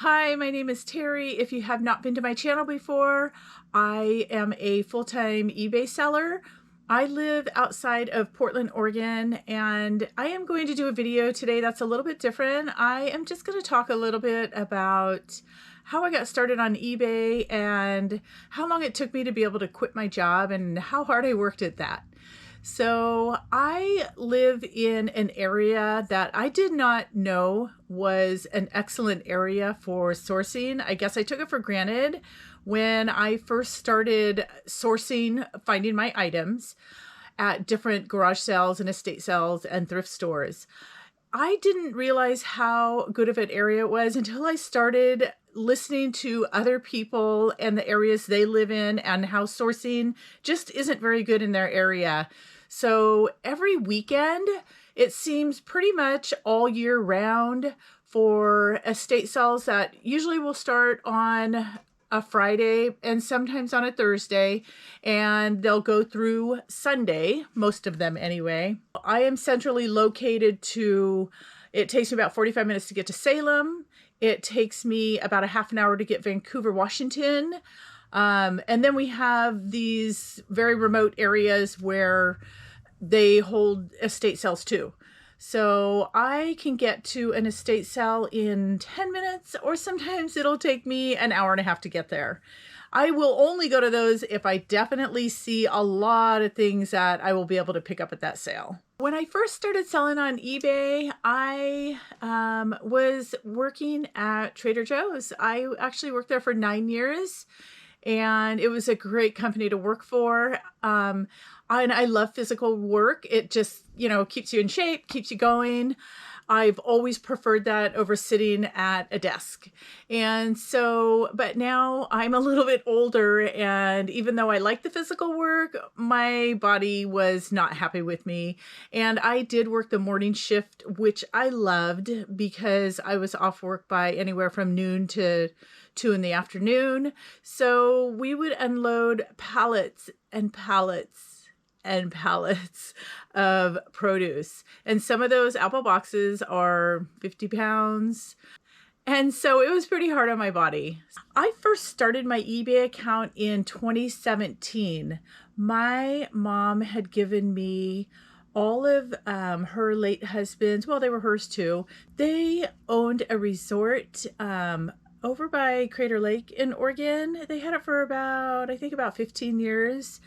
Hi, my name is Terry. If you have not been to my channel before, I am a full-time eBay seller. I live outside of Portland, Oregon, and I am going to do a video today that's a little bit different. I am just going to talk a little bit about how I got started on eBay and how long it took me to be able to quit my job and how hard I worked at that. So I live in an area that I did not know was an excellent area for sourcing. I guess I took it for granted when I first started sourcing, finding my items at different garage sales and estate sales and thrift stores. I didn't realize how good of an area it was until I started listening to other people and the areas they live in and how sourcing just isn't very good in their area. So every weekend, it seems pretty much all year round for estate sales that usually will start on a Friday and sometimes on a Thursday, and they'll go through Sunday, most of them anyway. I am centrally located it takes me about 45 minutes to get to Salem. It takes me about a half an hour to get Vancouver, Washington. And then we have these very remote areas where they hold estate sales too. So I can get to an estate sale in 10 minutes, or sometimes it'll take me an hour and a half to get there. I will only go to those if I definitely see a lot of things that I will be able to pick up at that sale. When I first started selling on eBay, I was working at Trader Joe's. I actually worked there for 9 years. And it was a great company to work for. And I love physical work. It just, keeps you in shape, keeps you going. I've always preferred that over sitting at a desk. And so, but now I'm a little bit older, and even though I like the physical work, my body was not happy with me. And I did work the morning shift, which I loved because I was off work by anywhere from noon to 2 in the afternoon. So we would unload pallets and pallets and pallets of produce. And some of those apple boxes are 50 pounds. And so it was pretty hard on my body. I first started my eBay account in 2017. My mom had given me all of her late husband's, well, they were hers too. They owned a resort over by Crater Lake in Oregon. They had it for about 15 years.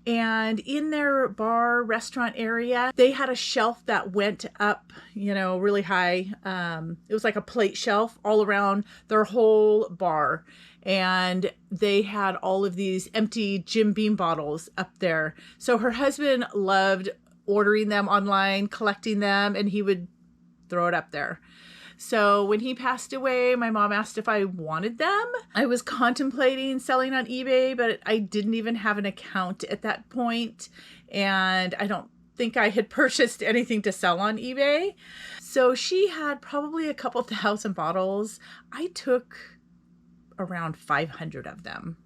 And in their bar restaurant area, they had a shelf that went up, really high. It was like a plate shelf all around their whole bar. And they had all of these empty Jim Beam bottles up there. So her husband loved ordering them online, collecting them, and he would throw it up there. So when he passed away, my mom asked if I wanted them. I was contemplating selling on eBay, but I didn't even have an account at that point. And I don't think I had purchased anything to sell on eBay. So she had probably a couple thousand bottles. I took around 500 of them.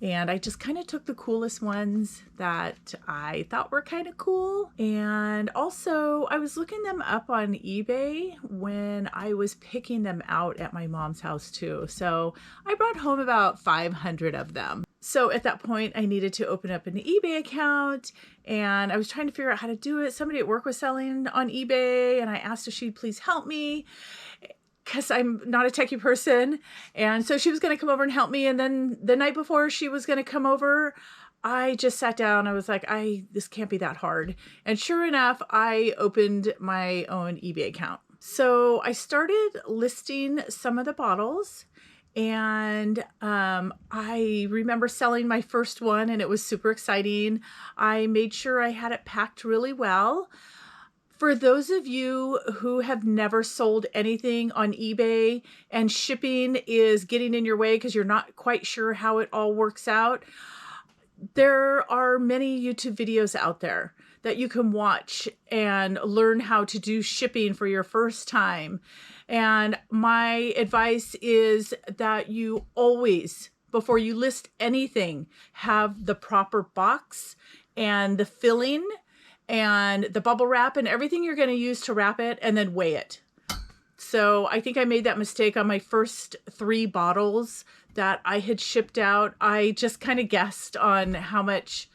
And I just kind of took the coolest ones that I thought were kind of cool. And also I was looking them up on eBay when I was picking them out at my mom's house too. So I brought home about 500 of them. So at that point I needed to open up an eBay account, and I was trying to figure out how to do it. Somebody at work was selling on eBay, and I asked if she'd please help me, because I'm not a techie person. And so she was going to come over and help me. And then the night before she was going to come over, I just sat down. I was like, this can't be that hard. And sure enough, I opened my own eBay account. So I started listing some of the bottles, and I remember selling my first one, and it was super exciting. I made sure I had it packed really well. For those of you who have never sold anything on eBay and shipping is getting in your way because you're not quite sure how it all works out, there are many YouTube videos out there that you can watch and learn how to do shipping for your first time. And my advice is that you always, before you list anything, have the proper box and the filling and the bubble wrap and everything you're going to use to wrap it, and then weigh it. So I think I made that mistake on my first 3 bottles that I had shipped out. I just kind of guessed on how much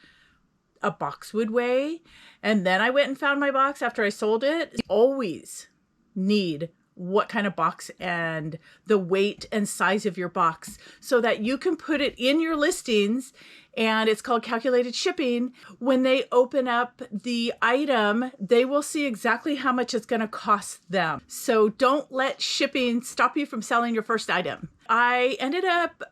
a box would weigh. And then I went and found my box after I sold it. You always need what kind of box and the weight and size of your box so that you can put it in your listings, and it's called calculated shipping. When they open up the item, they will see exactly how much it's going to cost them. So don't let shipping stop you from selling your first item. I ended up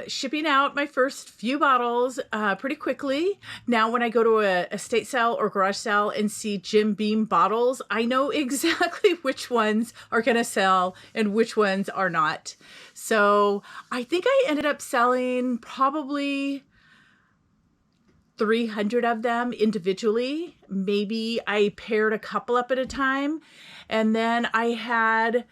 shipping out my first few bottles pretty quickly. Now, when I go to a estate sale or garage sale and see Jim Beam bottles, I know exactly which ones are going to sell and which ones are not. So I think I ended up selling probably 300 of them individually. Maybe I paired a couple up at a time. And then I had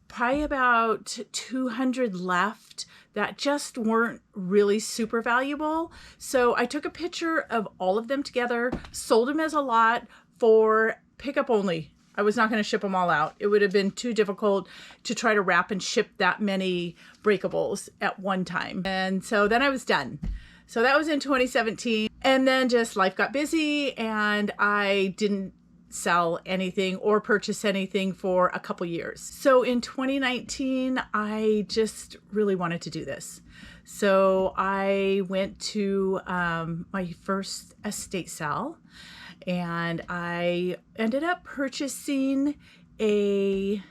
probably about 200 left that just weren't really super valuable. So I took a picture of all of them together, sold them as a lot for pickup only. I was not going to ship them all out. It would have been too difficult to try to wrap and ship that many breakables at one time. And so then I was done. So that was in 2017. And then just life got busy and I didn't sell anything or purchase anything for a couple years. So in 2019, I just really wanted to do this. So I went to my first estate sale and I ended up purchasing a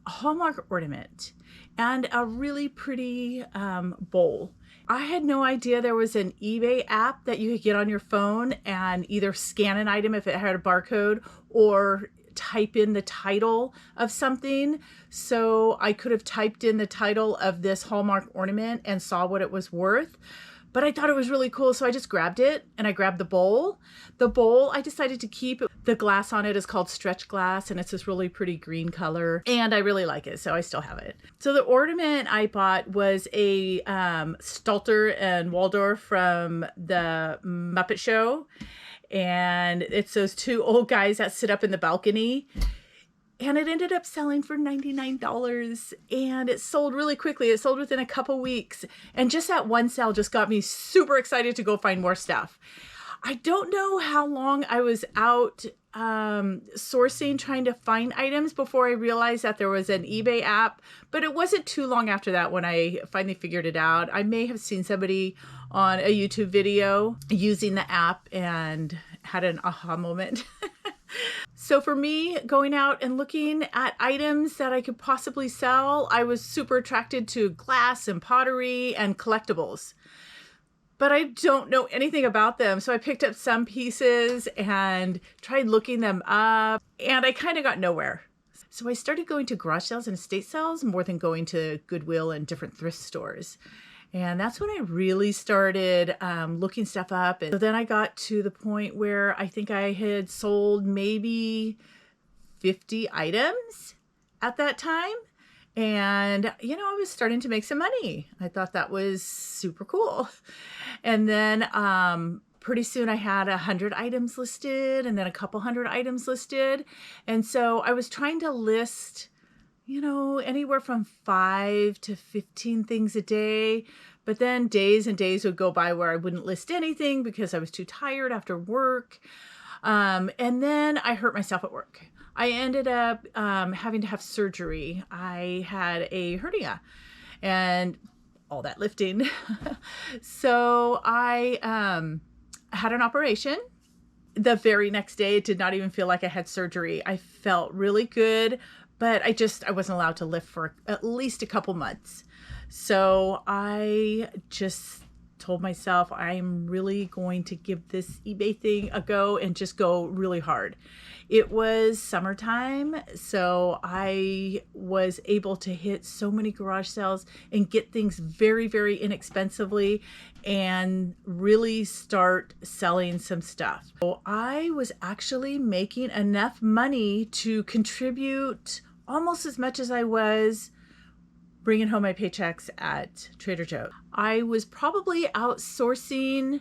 Hallmark ornament and a really pretty bowl. I had no idea there was an eBay app that you could get on your phone and either scan an item if it had a barcode or type in the title of something. So I could have typed in the title of this Hallmark ornament and saw what it was worth. But I thought it was really cool, so I just grabbed it and I grabbed the bowl. The bowl I decided to keep. The glass on it is called stretch glass and it's this really pretty green color and I really like it, so I still have it. So the ornament I bought was a Stalter and Waldorf from the Muppet Show, and it's those 2 old guys that sit up in the balcony. And it ended up selling for $99 and it sold really quickly. It sold within a couple weeks. And just that one sale just got me super excited to go find more stuff. I don't know how long I was out sourcing, trying to find items before I realized that there was an eBay app, but it wasn't too long after that when I finally figured it out. I may have seen somebody on a YouTube video using the app and had an aha moment. So for me, going out and looking at items that I could possibly sell, I was super attracted to glass and pottery and collectibles. But I don't know anything about them. So I picked up some pieces and tried looking them up, and I kind of got nowhere. So I started going to garage sales and estate sales more than going to Goodwill and different thrift stores. And that's when I really started looking stuff up. And so then I got to the point where I think I had sold maybe 50 items at that time. And, you know, I was starting to make some money. I thought that was super cool. And then pretty soon I had 100 items listed and then a couple hundred items listed. And so I was trying to list, you know, anywhere from 5 to 15 things a day. But then days and days would go by where I wouldn't list anything because I was too tired after work. And then I hurt myself at work. I ended up having to have surgery. I had a hernia and all that lifting. So I had an operation. The very next day, it did not even feel like I had surgery. I felt really good, but I wasn't allowed to lift for at least a couple months. So I just told myself I'm really going to give this eBay thing a go and just go really hard. It was summertime, so I was able to hit so many garage sales and get things very, very inexpensively and really start selling some stuff. So I was actually making enough money to contribute almost as much as I was bringing home my paychecks at Trader Joe's. I was probably outsourcing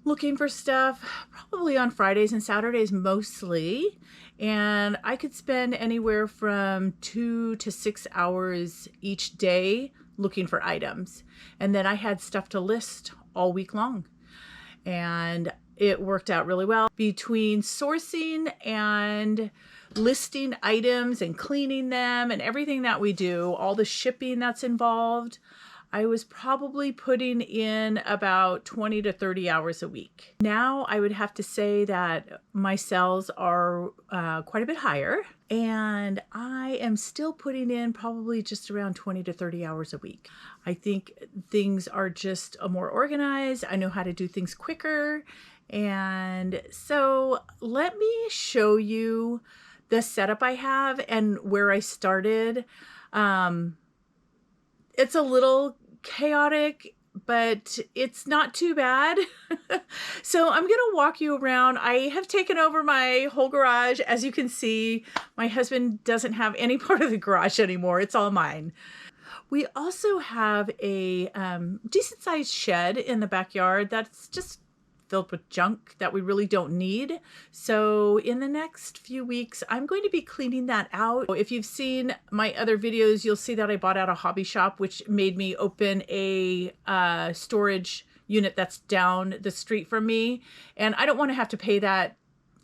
looking for stuff probably on Fridays and Saturdays mostly. And I could spend anywhere from 2 to 6 hours each day looking for items. And then I had stuff to list all week long. And it worked out really well. Between sourcing and listing items and cleaning them and everything that we do, all the shipping that's involved, I was probably putting in about 20 to 30 hours a week. Now I would have to say that my sales are quite a bit higher, and I am still putting in probably just around 20 to 30 hours a week. I think things are just more organized. I know how to do things quicker. And so let me show you the setup I have and where I started. It's a little chaotic, but it's not too bad. So I'm going to walk you around. I have taken over my whole garage. As you can see, my husband doesn't have any part of the garage anymore. It's all mine. We also have a decent sized shed in the backyard that's just filled with junk that we really don't need. So in the next few weeks, I'm going to be cleaning that out. If you've seen my other videos, you'll see that I bought out a hobby shop, which made me open a storage unit that's down the street from me. And I don't want to have to pay that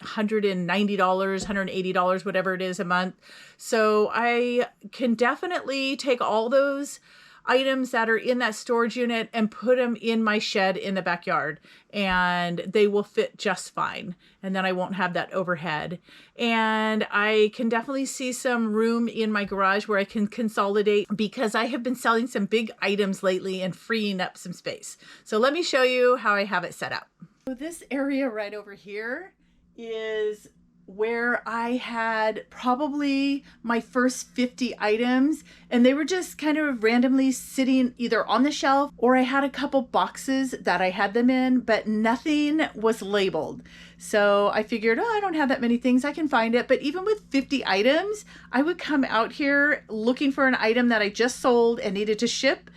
$190, $180, whatever it is a month. So I can definitely take all those items that are in that storage unit and put them in my shed in the backyard, and they will fit just fine. And then I won't have that overhead. And I can definitely see some room in my garage where I can consolidate, because I have been selling some big items lately and freeing up some space. So let me show you how I have it set up. So this area right over here is where I had probably my first 50 items, and they were just kind of randomly sitting either on the shelf, or I had a couple boxes that I had them in, but nothing was labeled. So I figured, oh, I don't have that many things, I can find it. But even with 50 items, I would come out here looking for an item that I just sold and needed to ship,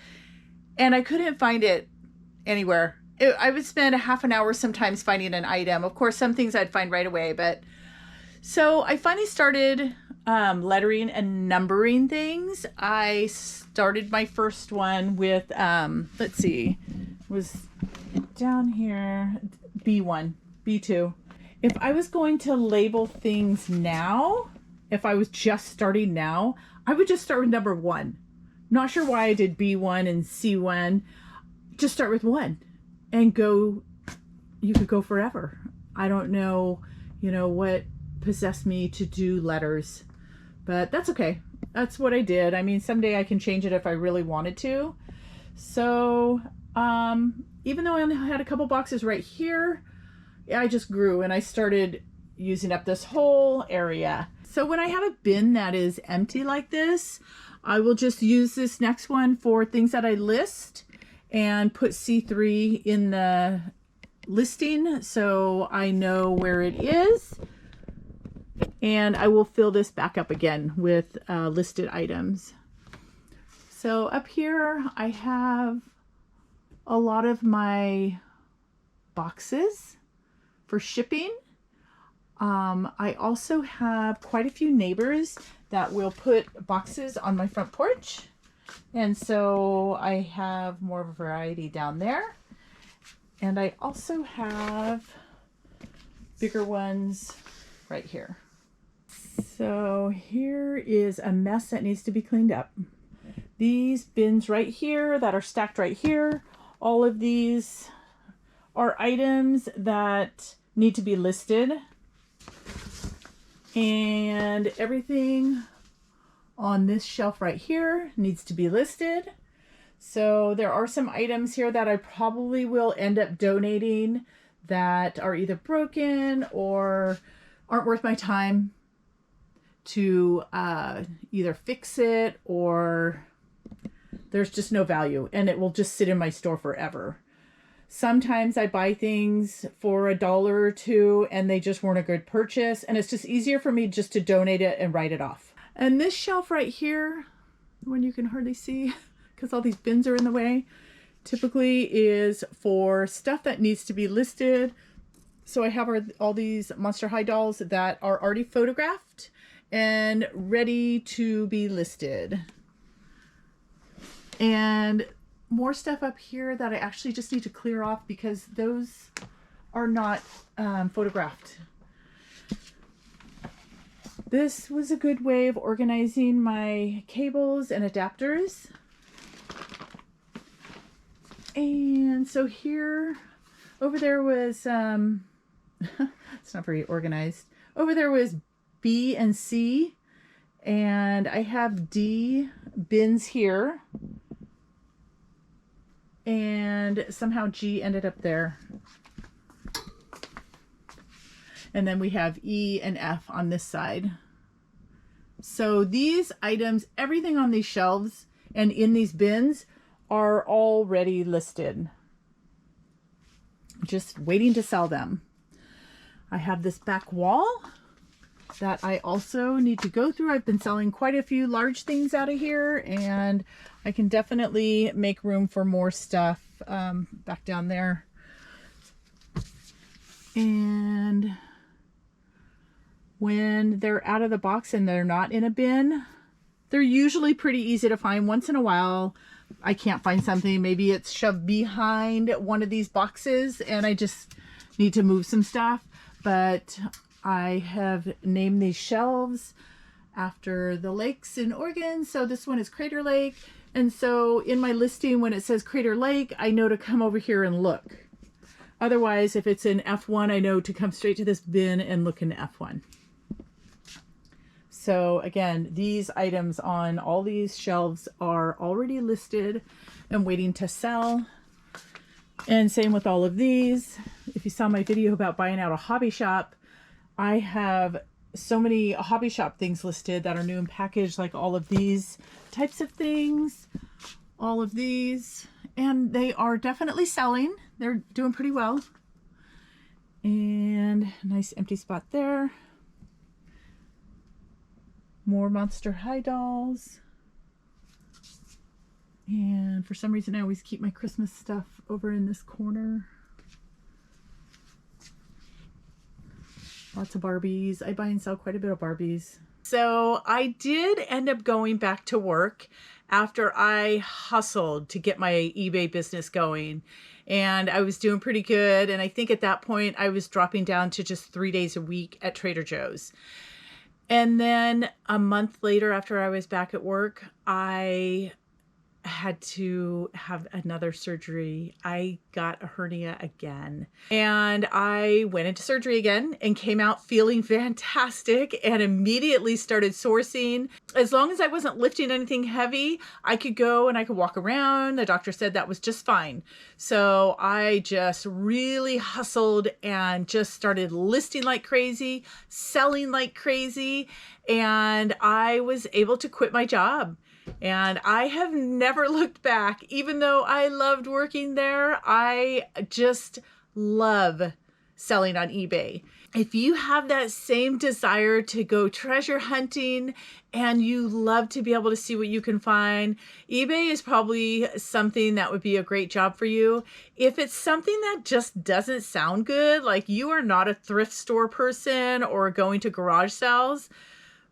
and I couldn't find it anywhere. I would spend a half an hour sometimes finding an item. Of course, some things I'd find right away, but so I finally started lettering and numbering things. I started my first one with, let's see, was down here, B1, B2. If I was going to label things now, if I was just starting now, I would just start with number 1. Not sure why I did B1 and C1. Just start with 1 and go, you could go forever. I don't know, what possessed me to do letters, but that's okay. That's what I did. I mean, someday I can change it if I really wanted to. So even though I only had a couple boxes right here, I just grew and I started using up this whole area. So when I have a bin that is empty like this, I will just use this next one for things that I list and put C3 in the listing so I know where it is. And I will fill this back up again with listed items. So up here I have a lot of my boxes for shipping. I also have quite a few neighbors that will put boxes on my front porch. And so I have more of a variety down there. And I also have bigger ones right here. So here is a mess that needs to be cleaned up. These bins right here that are stacked right here, all of these are items that need to be listed. And everything on this shelf right here needs to be listed. So there are some items here that I probably will end up donating that are either broken or aren't worth my time to either fix it, or there's just no value and it will just sit in my store forever. Sometimes I buy things for $1 or $2 and they just weren't a good purchase, and it's just easier for me just to donate it and write it off. And this shelf right here, the one you can hardly see because all these bins are in the way, typically is for stuff that needs to be listed. So I have all these Monster High dolls that are already photographed and ready to be listed. And more stuff up here that I actually just need to clear off because those are not photographed. This was a good way of organizing my cables and adapters. And so here, over there was, it's not very organized. Over there was B and C, and I have D bins here. And somehow G ended up there. And then we have E and F on this side. So these items, everything on these shelves and in these bins are already listed. Just waiting to sell them. I have this back wall that I also need to go through. I've been selling quite a few large things out of here, and I can definitely make room for more stuff back down there. And when they're out of the box and they're not in a bin, they're usually pretty easy to find. Once in a while, I can't find something. Maybe it's shoved behind one of these boxes and I just need to move some stuff. But I have named these shelves after the lakes in Oregon. So this one is Crater Lake. And so in my listing, when it says Crater Lake, I know to come over here and look. Otherwise, if it's in F1, I know to come straight to this bin and look in F1. So again, these items on all these shelves are already listed and waiting to sell. And same with all of these. If you saw my video about buying out a hobby shop, I have so many hobby shop things listed that are new and packaged, like all of these types of things, all of these, and they are definitely selling. They're doing pretty well. And nice empty spot there. More Monster High dolls. And for some reason I always keep my Christmas stuff over in this corner. Lots of Barbies. I buy and sell quite a bit of Barbies. So I did end up going back to work after I hustled to get my eBay business going. And I was doing pretty good. And I think at that point I was dropping down to just 3 days a week at Trader Joe's. And then a month later, after I was back at work, I had to have another surgery. I got a hernia again, and I went into surgery again and came out feeling fantastic and immediately started sourcing. As long as I wasn't lifting anything heavy, I could go and I could walk around. The doctor said that was just fine. So I just really hustled and just started listing like crazy, selling like crazy, and I was able to quit my job. And I have never looked back. Even though I loved working there, I just love selling on eBay. If you have that same desire to go treasure hunting and you love to be able to see what you can find, eBay is probably something that would be a great job for you. If it's something that just doesn't sound good, like you are not a thrift store person or going to garage sales,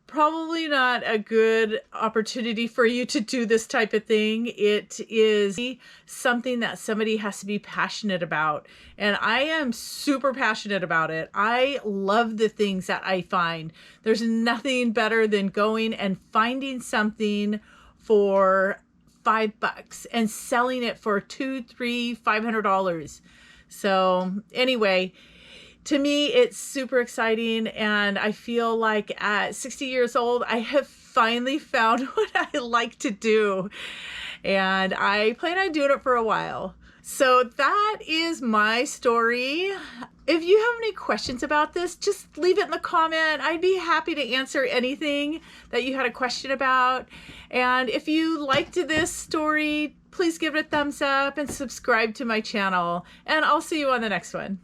probably not a good opportunity for you to do this type of thing. It is something that somebody has to be passionate about. And I am super passionate about it. I love the things that I find. There's nothing better than going and finding something for $5 and selling it for $200, $300, $500. So anyway, to me, it's super exciting, and I feel like at 60 years old, I have finally found what I like to do, and I plan on doing it for a while. So that is my story. If you have any questions about this, just leave it in the comment. I'd be happy to answer anything that you had a question about. And if you liked this story, please give it a thumbs up and subscribe to my channel, and I'll see you on the next one.